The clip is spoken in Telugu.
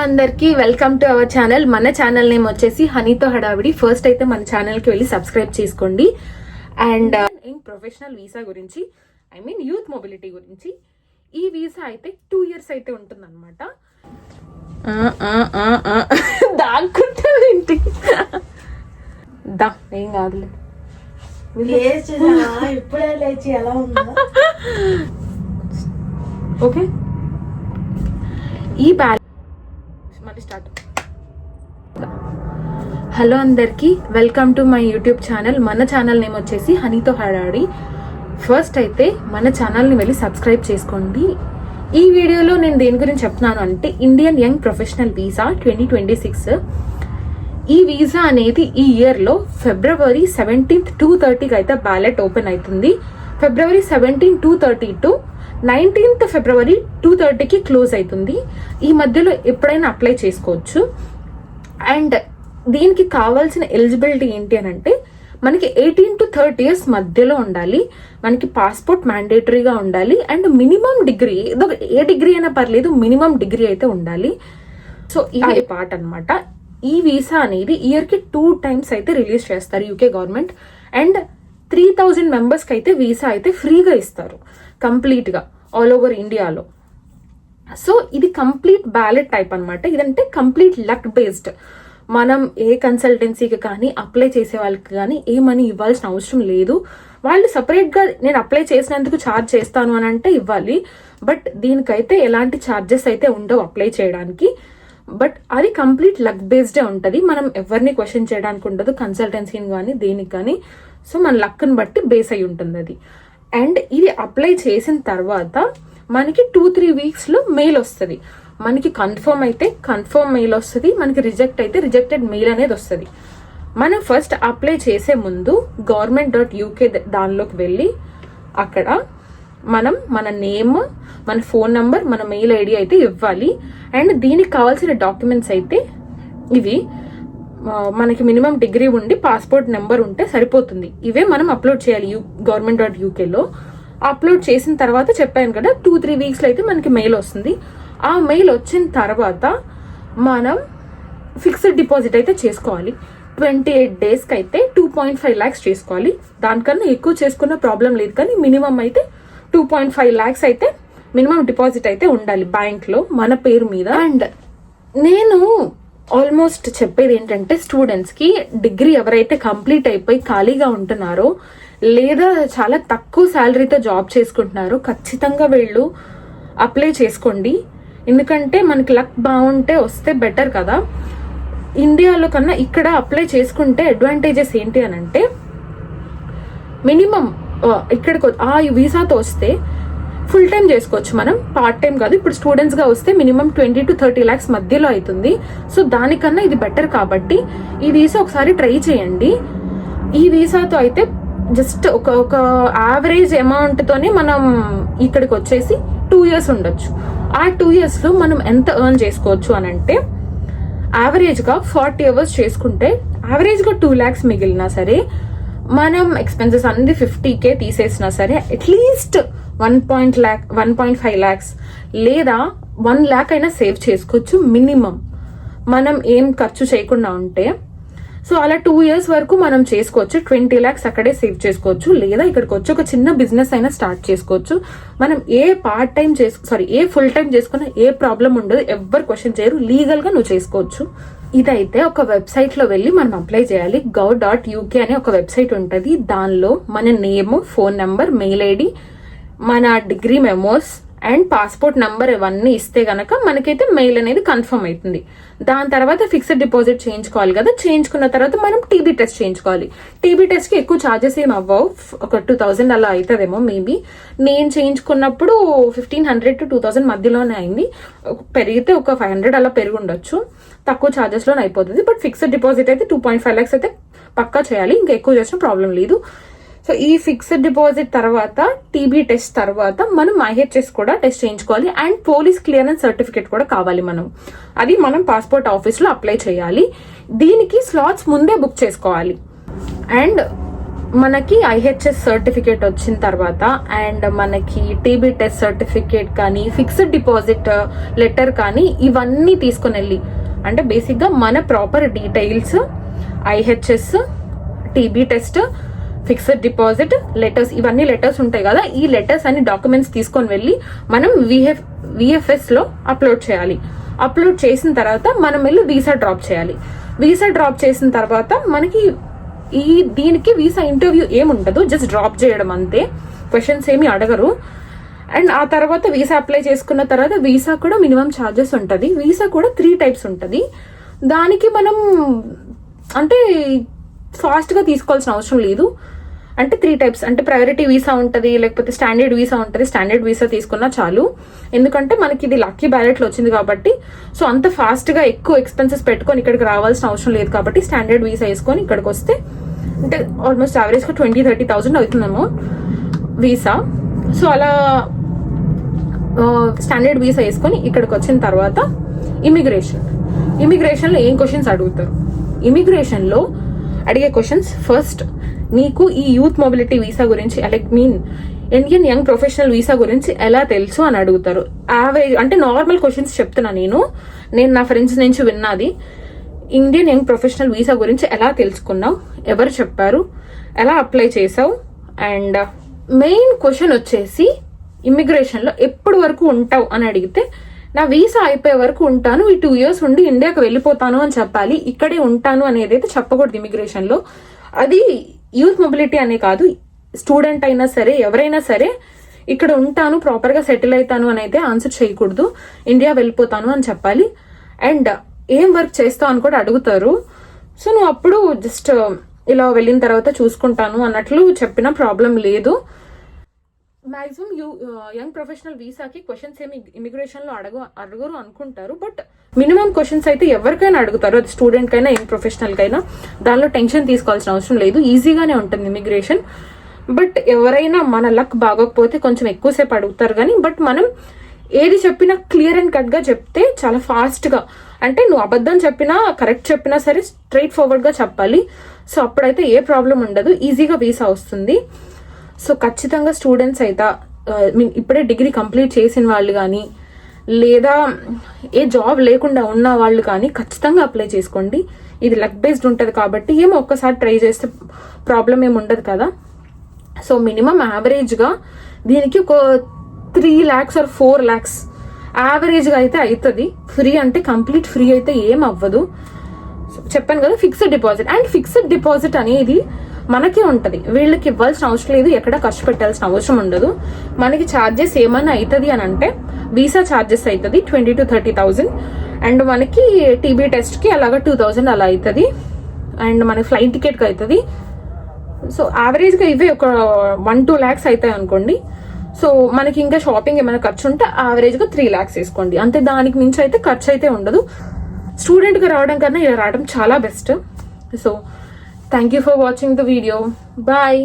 అందరికి వెల్కమ్ టు అవర్ ఛానల్. మన ఛానల్ నేమ్ వచ్చేసి హనీతో హడావిడి. ఫస్ట్ అయితే మన ఛానల్ కి వెళ్ళి సబ్స్క్రైబ్ చేసుకోండి. అండ్ ప్రొఫెషనల్ వీసా గురించి, ఐ మీన్ యూత్ మొబిలిటీ గురించి, ఈ వీసా అయితే 2 years అయితే ఉంటుంది అనమాట. దాక్కుంటావేంటి? ఏం కాదులే, ఇప్పుడే లేచి ఎలా ఉందా? ఓకే, ఈ బ్యాలెన్స్ మళ్ళీ స్టార్ట్. హలో అందరికి, welcome to my YouTube channel. మన ఛానల్ నేమ్ వచ్చేసి హనీతో హడావిడి. ఫస్ట్ అయితే మన ఛానల్ని వెళ్ళి సబ్స్క్రైబ్ చేసుకోండి. ఈ వీడియోలో నేను దేని గురించి చెప్తున్నాను అంటే, ఇండియన్ యంగ్ ప్రొఫెషనల్ వీసా 2026. ఈ వీసా అనేది ఈ ఇయర్లో February 17th 2:30కి అయితే బ్యాలెట్ ఓపెన్ అవుతుంది. February 17 2:30 టు 19th February 2:30కి క్లోజ్ అవుతుంది. ఈ మధ్యలో ఎప్పుడైనా అప్లై చేసుకోవచ్చు. అండ్ దీనికి కావాల్సిన ఎలిజిబిలిటీ ఏంటి అని అంటే, మనకి 18 to 30 years మధ్యలో ఉండాలి, మనకి పాస్పోర్ట్ మ్యాండేటరీగా ఉండాలి, and minimum degree, A degree అయినా పర్లేదు, మినిమం డిగ్రీ అయితే ఉండాలి. సో ఇది పార్ట్ అనమాట. ఈ వీసా అనేది ఇయర్ కి 2 times అయితే రిలీజ్ చేస్తారు యూకే గవర్నమెంట్. అండ్ 3000 members కి అయితే వీసా అయితే ఫ్రీగా ఇస్తారు కంప్లీట్ గా ఆల్ ఓవర్ ఇండియాలో. సో ఇది కంప్లీట్ బ్యాలెట్ టైప్ అనమాట. ఇదంటే కంప్లీట్ లక్ బేస్డ్. మనం ఏ కన్సల్టెన్సీకి కానీ అప్లై చేసే వాళ్ళకి కానీ ఏ మనీ ఇవ్వాల్సిన అవసరం లేదు. వాళ్ళు సపరేట్ గా నేను అప్లై చేసినందుకు ఛార్జ్ చేస్తాను అని అంటే ఇవ్వాలి. బట్ దీనికైతే ఎలాంటి ఛార్జెస్ అయితే ఉండవు అప్లై చేయడానికి. బట్ అది కంప్లీట్ లక్ బేస్డే ఉంటుంది. మనం ఎవరిని క్వశ్చన్ చేయడానికి ఉండదు, కన్సల్టెన్సీని కానీ దేనికి కానీ. సో మన లక్ని బట్టి బేస్ అయి ఉంటుంది అది. అండ్ ఇది అప్లై చేసిన తర్వాత మనకి 2-3 weeks లో మెయిల్ వస్తుంది. మనకి కన్ఫర్మ్ అయితే కన్ఫర్మ్ మెయిల్ వస్తుంది, మనకి రిజెక్ట్ అయితే రిజెక్టెడ్ మెయిల్ అనేది వస్తుంది. మనం ఫస్ట్ అప్లై చేసే ముందు government.uk దానిలోకి వెళ్ళి అక్కడ మనం మన నేమ్, మన ఫోన్ నంబర్, మన మెయిల్ ఐడి అయితే ఇవ్వాలి. అండ్ దీనికి కావాల్సిన డాక్యుమెంట్స్ అయితే ఇవి, మనకి మినిమం డిగ్రీ ఉండి పాస్పోర్ట్ నెంబర్ ఉంటే సరిపోతుంది. ఇవే మనం అప్లోడ్ చేయాలి government.uk. అప్లోడ్ చేసిన తర్వాత చెప్పాను కదా, 2-3 weeks లో అయితే మనకి మెయిల్ వస్తుంది. ఆ మెయిల్ వచ్చిన తర్వాత మనం ఫిక్స్డ్ డిపాజిట్ అయితే చేసుకోవాలి. 28 daysకి అయితే 2.5 lakhs చేసుకోవాలి. దానికన్నా ఎక్కువ చేసుకున్న ప్రాబ్లం లేదు, కానీ మినిమం అయితే 2.5 lakhs అయితే మినిమం డిపాజిట్ అయితే ఉండాలి బ్యాంక్ లో మన పేరు మీద. అండ్ నేను ఆల్మోస్ట్ చెప్పేది ఏంటంటే, స్టూడెంట్స్ కి డిగ్రీ ఎవరైతే కంప్లీట్ అయిపోయి ఖాళీగా ఉంటున్నారో, లేదా చాలా తక్కువ శాలరీతో జాబ్ చేసుకుంటున్నారో, ఖచ్చితంగా వీళ్ళు అప్లై చేసుకోండి. ఎందుకంటే మనకి లక్ బాగుంటే వస్తే బెటర్ కదా. ఇండియాలో కన్నా ఇక్కడ అప్లై చేసుకుంటే అడ్వాంటేజెస్ ఏంటి అని అంటే, మినిమం ఇక్కడికి ఆ వీసాతో వస్తే ఫుల్ టైం చేసుకోవచ్చు మనం, పార్ట్ టైం కాదు. ఇప్పుడు స్టూడెంట్స్ గా వస్తే మినిమం 20 to 30 lakhs మధ్యలో అవుతుంది. సో దానికన్నా ఇది బెటర్ కాబట్టి ఈ వీసా ఒకసారి ట్రై చేయండి. ఈ వీసాతో అయితే జస్ట్ ఒక యావరేజ్ అమౌంట్ తోనే మనం ఇక్కడికి వచ్చేసి 2 years ఉండొచ్చు. ఆ 2 years లో మనం ఎంత ఎర్న్ చేసుకోవచ్చు అని అంటే, యావరేజ్ గా 40 hours చేసుకుంటే యావరేజ్ గా 2 lakhs మిగిలినా సరే, మనం ఎక్స్పెన్సెస్ అన్ని 50K తీసేసినా సరే, అట్లీస్ట్ 1.5 lakhs లేదా 1 lakh అయినా సేవ్ చేసుకోవచ్చు మినిమం, మనం ఏం ఖర్చు చేయకుండా ఉంటే. సో అలా 2 years వరకు మనం చేసుకోవచ్చు. 20 lakhs అక్కడే సేవ్ చేసుకోవచ్చు. లేదా ఇక్కడికి వచ్చి ఒక చిన్న బిజినెస్ అయినా స్టార్ట్ చేసుకోవచ్చు. మనం ఏ పార్ట్ టైం ఏ ఫుల్ టైం చేసుకున్నా ఏ ప్రాబ్లం ఉండదు, ఎవ్వరు క్వశ్చన్ చేయరు. లీగల్ గా నువ్వు చేసుకోవచ్చు. ఇదైతే ఒక వెబ్సైట్ లో వెళ్ళి మనం అప్లై చేయాలి. gov.uk అనే ఒక వెబ్సైట్ ఉంటుంది. దానిలో మన name, phone number, mail ID, మన degree memos and passport number ఇవన్నీ ఇస్తే గనక మనకైతే మెయిల్ అనేది కన్ఫర్మ్ అవుతుంది. దాని తర్వాత ఫిక్స్డ్ డిపాజిట్ చేయించుకోవాలి కదా. చేయించుకున్న తర్వాత మనం టీబీ టెస్ట్ చేయించుకోవాలి. టీబీ టెస్ట్ కి ఎక్కువ ఛార్జెస్ ఏం అవ్వవు, ఒక 2000 అలా అవుతుందేమో మేబీ. నేను చేయించుకున్నప్పుడు 1500 to 2000 మధ్యలోనే అయింది. పెరిగితే ఒక 500 అలా పెరిగి ఉండొచ్చు, తక్కువ ఛార్జెస్ లోనే అయిపోతుంది. బట్ ఫిక్స్డ్ డిపాజిట్ అయితే 2.5 lakhs అయితే పక్కా చేయాలి. ఇంకా ఎక్కువ చేసిన ప్రాబ్లం లేదు. సో ఈ ఫిక్స్డ్ డిపాజిట్ తర్వాత, టీబీ టెస్ట్ తర్వాత మనం IHS కూడా టెస్ట్ చేయించుకోవాలి. అండ్ పోలీస్ క్లియరెన్స్ సర్టిఫికేట్ కూడా కావాలి మనం. అది మనం పాస్పోర్ట్ ఆఫీస్ లో అప్లై చేయాలి. దీనికి స్లాట్స్ ముందే బుక్ చేసుకోవాలి. అండ్ మనకి ఐహెచ్ఎస్ సర్టిఫికేట్ వచ్చిన తర్వాత అండ్ మనకి టీబీ టెస్ట్ సర్టిఫికేట్ కానీ ఫిక్స్డ్ డిపాజిట్ లెటర్ కానీ ఇవన్నీ తీసుకొని వెళ్ళి, అంటే బేసిక్గా మన proper details, IHS, TB test, fixed deposit letters, ఇవన్నీ లెటర్స్ ఉంటాయి కదా, ఈ లెటర్స్ అన్ని డాక్యుమెంట్స్ తీసుకొని వెళ్ళి మనం విఎఫ్ఎస్ లో అప్లోడ్ చేయాలి. అప్లోడ్ చేసిన తర్వాత మనం వెళ్ళి వీసా డ్రాప్ చేయాలి. వీసా డ్రాప్ చేసిన తర్వాత మనకి దీనికి వీసా ఇంటర్వ్యూ ఏముండదు, జస్ట్ డ్రాప్ చేయడం అంతే, క్వశ్చన్స్ ఏమి అడగరు. అండ్ ఆ తర్వాత వీసా అప్లై చేసుకున్న తర్వాత వీసా కూడా మినిమం ఛార్జెస్ ఉంటుంది. వీసా కూడా 3 టైప్స్ ఉంటుంది. దానికి మనం అంటే ఫాస్ట్ గా తీసుకోవాల్సిన అవసరం లేదు. అంటే 3 టైప్స్, అంటే ప్రయారిటీ వీసా ఉంటుంది, లేకపోతే స్టాండర్డ్ వీసా ఉంటుంది. స్టాండర్డ్ వీసా తీసుకున్నా చాలు, ఎందుకంటే మనకి ఇది లక్కీ బ్యాలెట్ లో వచ్చింది కాబట్టి. సో అంత ఫాస్ట్ గా ఎక్కువ ఎక్స్పెన్సెస్ పెట్టుకొని ఇక్కడికి రావాల్సిన అవసరం లేదు కాబట్టి స్టాండర్డ్ వీసా వేసుకొని ఇక్కడికి వస్తే అంటే ఆల్మోస్ట్ యావరేజ్ గా 20,000-30,000 అవుతుందేమో వీసా. సో అలా స్టాండర్డ్ వీసా వేసుకొని ఇక్కడికి వచ్చిన తర్వాత ఇమిగ్రేషన్ లో ఏం క్వశ్చన్స్ అడుగుతారు? ఇమిగ్రేషన్ లో అడిగే క్వశ్చన్స్, ఫస్ట్ నీకు ఈ యూత్ మొబిలిటీ వీసా గురించి, ఇండియన్ యంగ్ ప్రొఫెషనల్ వీసా గురించి ఎలా తెలుసు అని అడుగుతారు. యావరేజ్ అంటే నార్మల్ క్వశ్చన్స్ చెప్తున్నా నేను నా ఫ్రెండ్స్ నుంచి విన్నది. ఇండియన్ యంగ్ ప్రొఫెషనల్ వీసా గురించి ఎలా తెలుసుకున్నావు, ఎవరు చెప్పారు, ఎలా అప్లై చేసావు. అండ్ మెయిన్ క్వశ్చన్ వచ్చేసి ఇమిగ్రేషన్ లో ఎప్పటి వరకు ఉంటావు అని అడిగితే, నా వీసా అయిపోయే వరకు ఉంటాను, ఈ 2 years ఉండి ఇండియాకి వెళ్ళిపోతాను అని చెప్పాలి. ఇక్కడే ఉంటాను అనేది అయితే చెప్పకూడదు ఇమిగ్రేషన్ లో. అది యూత్ మొబిలిటీ అనే కాదు, స్టూడెంట్ అయినా సరే ఎవరైనా సరే ఇక్కడ ఉంటాను, ప్రాపర్ గా సెటిల్ అవుతాను అని అయితే ఆన్సర్ చేయకూడదు. ఇండియా వెళ్ళిపోతాను అని చెప్పాలి. అండ్ ఏం వర్క్ చేస్తావు అని కూడా అడుగుతారు. సో నువ్వు అప్పుడు జస్ట్ ఇలా వెళ్ళిన తర్వాత చూసుకుంటాను అన్నట్లు చెప్పినా ప్రాబ్లం లేదు. మాక్సిమం యంగ్ ప్రొఫెషనల్ వీసాకి క్వశ్చన్స్ ఏమి ఇమిగ్రేషన్ లో అడగరు అనుకుంటారు, బట్ మినిమం క్వశ్చన్స్ అయితే ఎవరికైనా అడుగుతారు, అది స్టూడెంట్ కైనా యంగ్ ప్రొఫెషనల్ కైనా. దానిలో టెన్షన్ తీసుకోవాల్సిన అవసరం లేదు, ఈజీగానే ఉంటుంది ఇమిగ్రేషన్. బట్ ఎవరైనా మన లక్ బాగోకపోతే కొంచెం ఎక్కువసేపు అడుగుతారు కానీ, బట్ మనం ఏది చెప్పినా క్లియర్ అండ్ కట్ గా చెప్తే చాలా ఫాస్ట్ గా, అంటే నువ్వు అబద్ధం చెప్పినా కరెక్ట్ చెప్పినా సరే స్ట్రైట్ ఫార్వర్డ్ గా చెప్పాలి. సో అప్పుడైతే ఏ ప్రాబ్లం ఉండదు, ఈజీగా వీసా వస్తుంది. సో ఖచ్చితంగా స్టూడెంట్స్ అయితే ఇప్పుడే డిగ్రీ కంప్లీట్ చేసిన వాళ్ళు కానీ, లేదా ఏ జాబ్ లేకుండా ఉన్న వాళ్ళు కానీ ఖచ్చితంగా అప్లై చేసుకోండి. ఇది లక్ బేస్డ్ ఉంటుంది కాబట్టి ఏమో ఒక్కసారి ట్రై చేస్తే ప్రాబ్లం ఏమి ఉండదు కదా. సో మినిమం యావరేజ్గా దీనికి ఒక 3 lakhs or 4 lakhs యావరేజ్గా అయితే అవుతుంది. ఫ్రీ అంటే కంప్లీట్ ఫ్రీ అయితే ఏం అవ్వదు. చెప్పాను కదా, fixed deposit. And fixed deposit అనేది మనకే ఉంటది, వీళ్ళకి ఇవ్వాల్సిన అవసరం లేదు, ఎక్కడ ఖర్చు పెట్టాల్సిన అవసరం ఉండదు. మనకి ఛార్జెస్ ఏమైనా అవుతుంది అని అంటే వీసా ఛార్జెస్ అవుతుంది 20,000 to 30,000. అండ్ మనకి టీబీ టెస్ట్ కి అలాగా 2,000 అలా అవుతుంది. అండ్ మన ఫ్లైట్ టికెట్ కి అవుతుంది. సో యావరేజ్ గా ఇవే ఒక 1-2 lakhs అవుతాయి అనుకోండి. సో మనకి ఇంకా షాపింగ్ ఏమైనా ఖర్చు ఉంటే యావరేజ్ గా 3 lakhs వేసుకోండి అంతే. దానికి మించి అయితే ఖర్చు అయితే ఉండదు. స్టూడెంట్ గా రావడం కన్నా ఇలా రావడం చాలా best. So thank you for watching the video. Bye.